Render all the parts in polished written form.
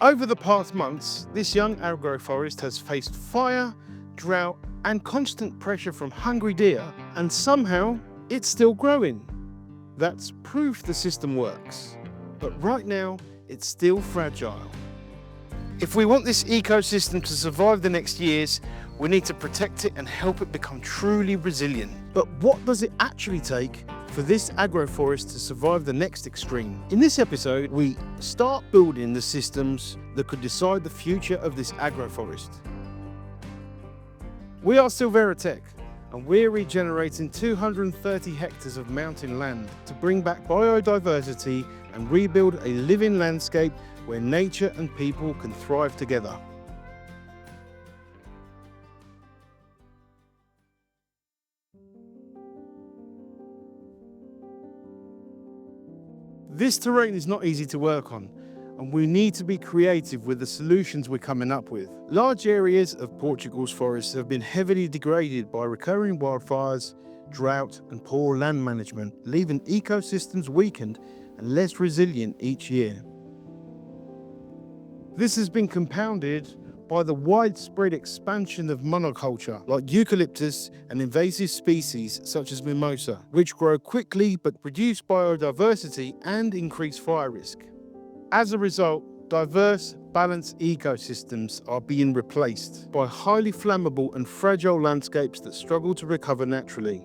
Over the past months, this young agroforest has faced fire, drought, and constant pressure from hungry deer, and somehow it's still growing. That's proof the system works. But right now, it's still fragile. If we want this ecosystem to survive the next years, we need to protect it and help it become truly resilient. But what does it actually take for this agroforest to survive the next extreme? In this episode, we start building the systems that could decide the future of this agroforest. We are Silveira Tech, and we're regenerating 230 hectares of mountain land to bring back biodiversity and rebuild a living landscape where nature and people can thrive together. This terrain is not easy to work on, and we need to be creative with the solutions we're coming up with. Large areas of Portugal's forests have been heavily degraded by recurring wildfires, drought, and poor land management, leaving ecosystems weakened and less resilient each year. This has been compounded by the widespread expansion of monoculture, like eucalyptus and invasive species such as mimosa, which grow quickly but reduce biodiversity and increase fire risk. As a result, diverse, balanced ecosystems are being replaced by highly flammable and fragile landscapes that struggle to recover naturally.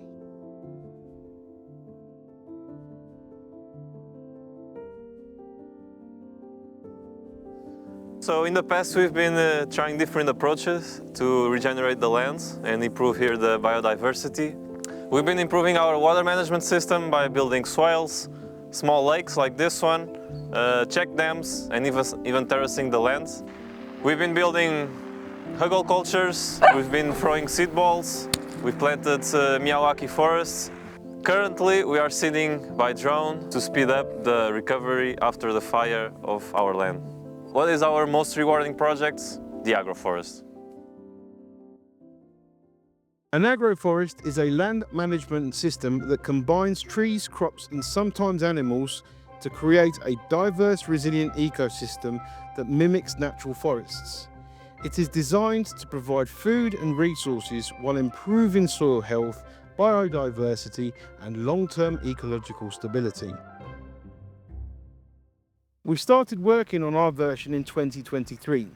So in the past we've been trying different approaches to regenerate the lands and improve here the biodiversity. We've been improving our water management system by building swales, small lakes like this one, check dams, and even terracing the lands. We've been building hugel cultures, we've been throwing seed balls, we've planted Miyawaki forests. Currently we are seeding by drone to speed up the recovery after the fire of our land. What is our most rewarding project? The agroforest. An agroforest is a land management system that combines trees, crops, and sometimes animals to create a diverse, resilient ecosystem that mimics natural forests. It is designed to provide food and resources while improving soil health, biodiversity, and long-term ecological stability. We started working on our version in 2023.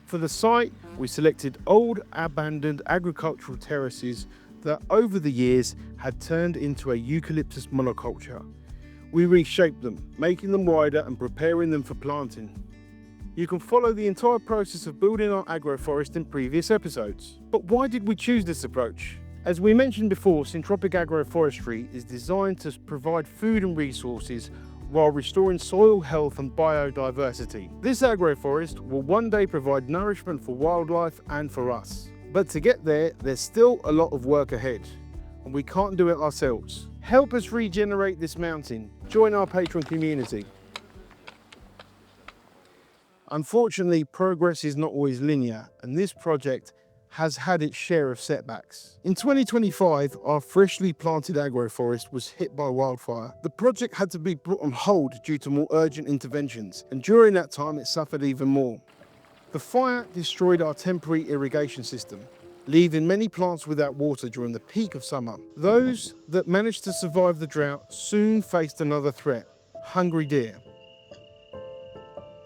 For the site, we selected old, abandoned agricultural terraces that over the years had turned into a eucalyptus monoculture. We reshaped them, making them wider and preparing them for planting. You can follow the entire process of building our agroforest in previous episodes. But why did we choose this approach? As we mentioned before, syntropic agroforestry is designed to provide food and resources while restoring soil health and biodiversity. This agroforest will one day provide nourishment for wildlife and for us. But to get there, there's still a lot of work ahead, and we can't do it ourselves. Help us regenerate this mountain. Join our Patreon community. Unfortunately, progress is not always linear, and this project has had its share of setbacks. In 2025, our freshly planted agroforest was hit by wildfire. The project had to be brought on hold due to more urgent interventions, and during that time it suffered even more. The fire destroyed our temporary irrigation system, leaving many plants without water during the peak of summer. Those that managed to survive the drought soon faced another threat: hungry deer.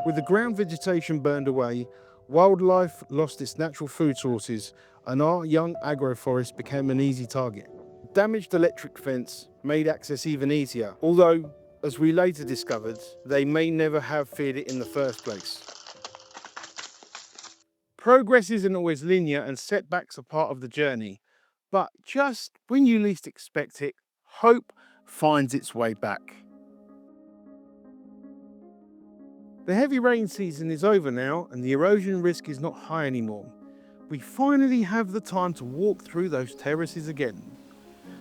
With the ground vegetation burned away, wildlife lost its natural food sources, and our young agroforest became an easy target. Damaged electric fence made access even easier, although, as we later discovered, they may never have feared it in the first place. Progress isn't always linear, and setbacks are part of the journey. But just when you least expect it, hope finds its way back. The heavy rain season is over now, and the erosion risk is not high anymore. We finally have the time to walk through those terraces again.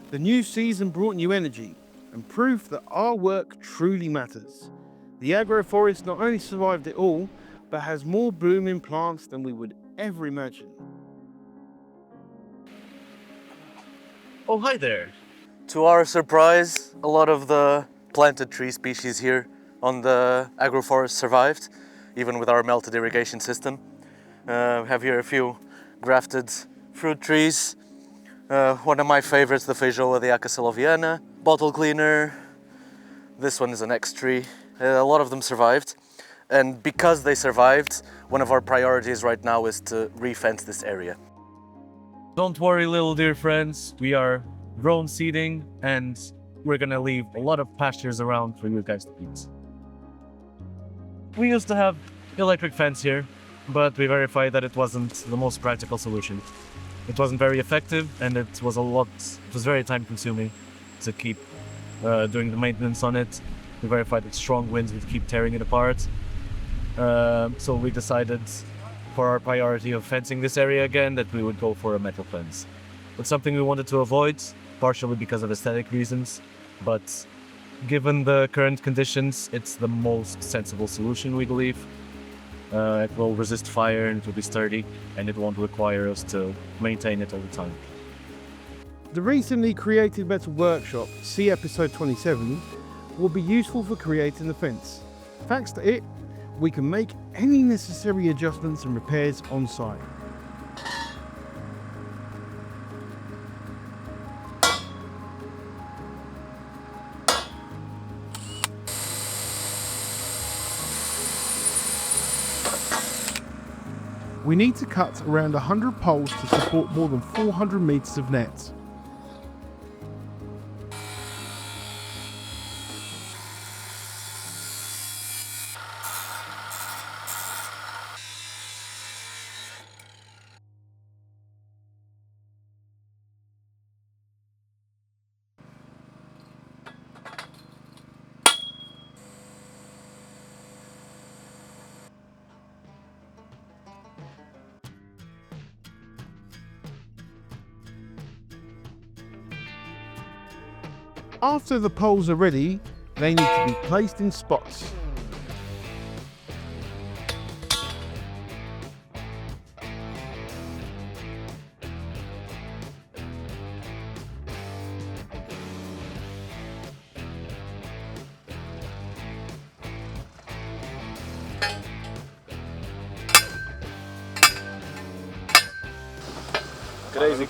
The new season brought new energy and proof that our work truly matters. The agroforest not only survived it all, but has more blooming plants than we would ever imagine. Oh, hi there. To our surprise, a lot of the planted tree species here on the agroforest survived. even with our melted irrigation system. We have here a few grafted fruit trees. One of my favorites, the Feijoa de Acaceloviana, bottle cleaner. This one is an X tree. A lot of them survived. And because they survived, one of our priorities right now is to re-fence this area. Don't worry, little dear friends, we are drone seeding and we're gonna leave a lot of pastures around for you guys to eat. We used to have electric fence here, but we verified that it wasn't the most practical solution. It wasn't very effective and it was very time consuming to keep doing the maintenance on it. We verified that strong winds would keep tearing it apart. So we decided for our priority of fencing this area again that we would go for a metal fence. It's something we wanted to avoid, partially because of aesthetic reasons, but given the current conditions, it's the most sensible solution, we believe. It will resist fire and it will be sturdy, and it won't require us to maintain it all the time. The recently created metal workshop, see episode 27, will be useful for creating the fence. Thanks to it, we can make any necessary adjustments and repairs on site. We need to cut around 100 poles to support more than 400 meters of net. After the poles are ready, they need to be placed in spots. Crazy.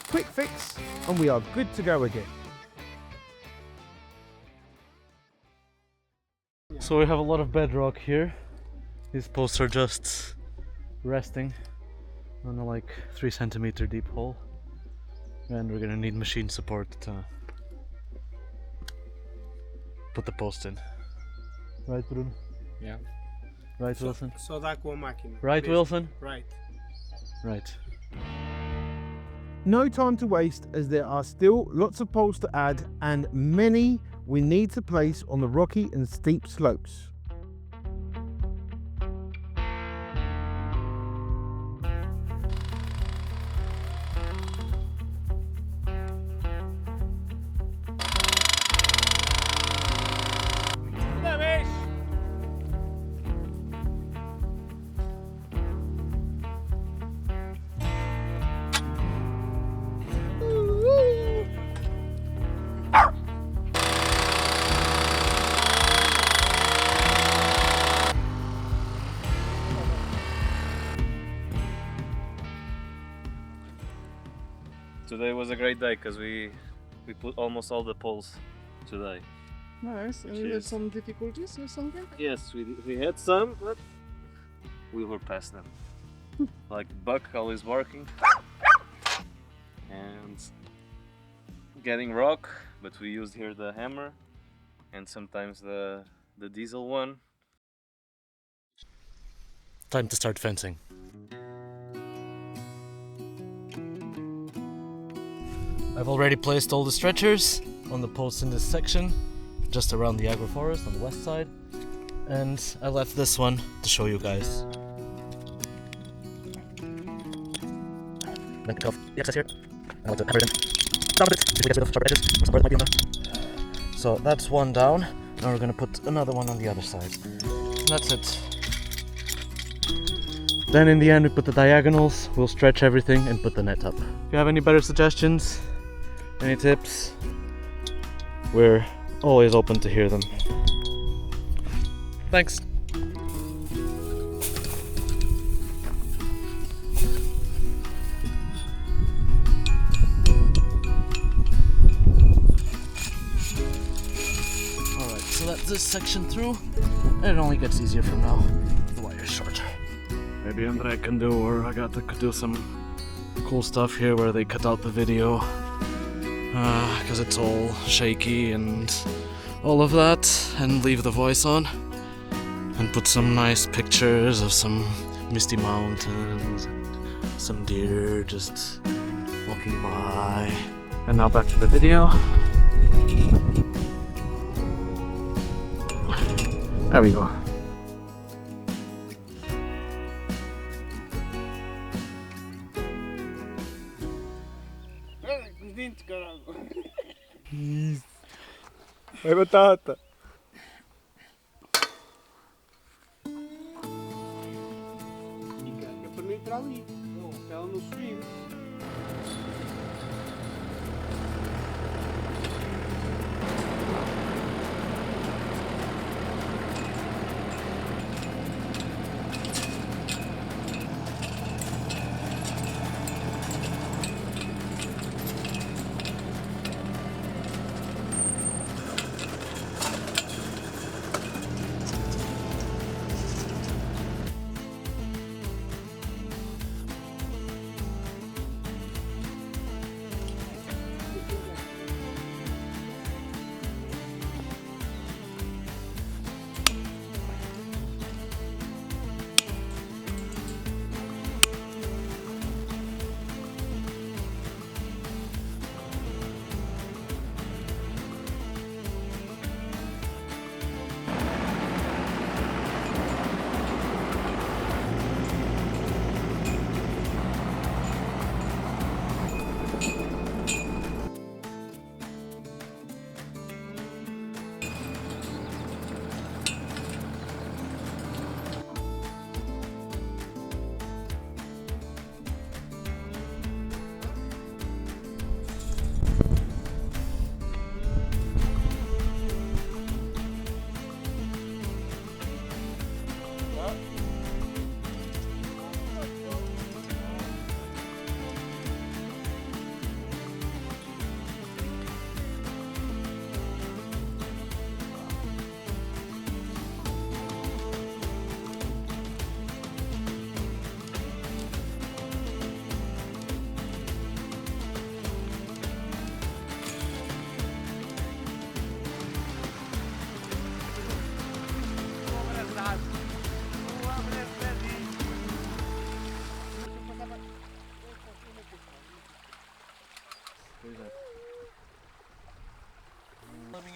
Quick fix, and we are good to go again. So we have a lot of bedrock here. These posts are just resting on a like 3 centimeter deep hole, and we're gonna need machine support to put the post in. Right, Bruno? Yeah. Right, Wilson? Só dá com a máquina. Right, mesmo. Wilson? Right. Right. No time to waste, as there are still lots of poles to add and many we need to place on the rocky and steep slopes. Today was a great day because we put almost all the poles today. Nice. And you had some difficulties or something? Yes, we had some, but we were past them. Like Buck always barking and getting rock, but we used here the hammer and sometimes the diesel one. Time to start fencing. I've already placed all the stretchers on the posts in this section, just around the Agroforest on the west side, and I left this one to show you guys. Then pick off the excess here. I like to hammer it in. Down a bit, usually gets rid of sharp edges, or some bird might be in there. So that's one down. Now we're gonna put another one on the other side. And that's it. Then in the end we put the diagonals, we'll stretch everything and put the net up. If you have any better suggestions, any tips, we're always open to hear them. Thanks. Alright, so that's this section through, and it only gets easier from now. The wire's shorter. Maybe Andre can do, or Agatha could do some cool stuff here where they cut out the video. Because it's all shaky and all of that, and leave the voice on. And put some nice pictures of some misty mountains and some deer just walking by. And now back to the video. There we go. Vai batata. É para não entrar ali, para ela não subir.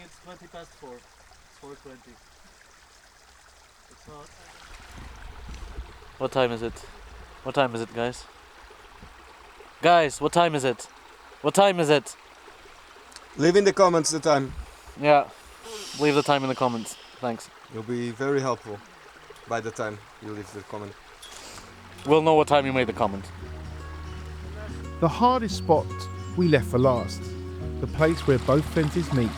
It's 20 past 4. It's 4:20. It's not. What time is it? What time is it, guys? Guys, what time is it? What time is it? Leave in the comments the time. Yeah, leave the time in the comments. Thanks. You'll be very helpful by the time you leave the comment. We'll know what time you made the comment. The hardest spot we left for last, the place where both fences meet.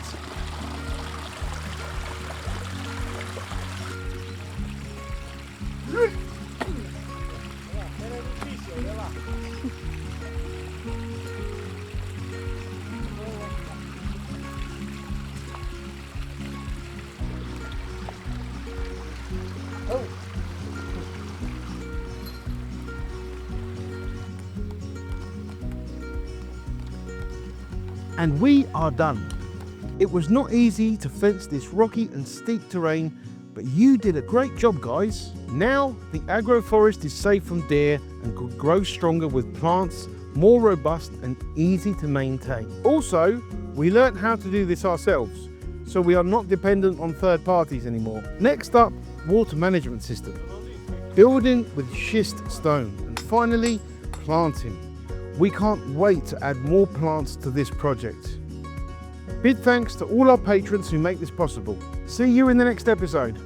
And we are done. It was not easy to fence this rocky and steep terrain, but you did a great job, guys. Now the agroforest is safe from deer and could grow stronger with plants more robust and easy to maintain. Also, we learnt how to do this ourselves, so we are not dependent on third parties anymore. Next up, water management system. Building with schist stone, and finally, planting. We can't wait to add more plants to this project. Big thanks to all our patrons who make this possible. See you in the next episode.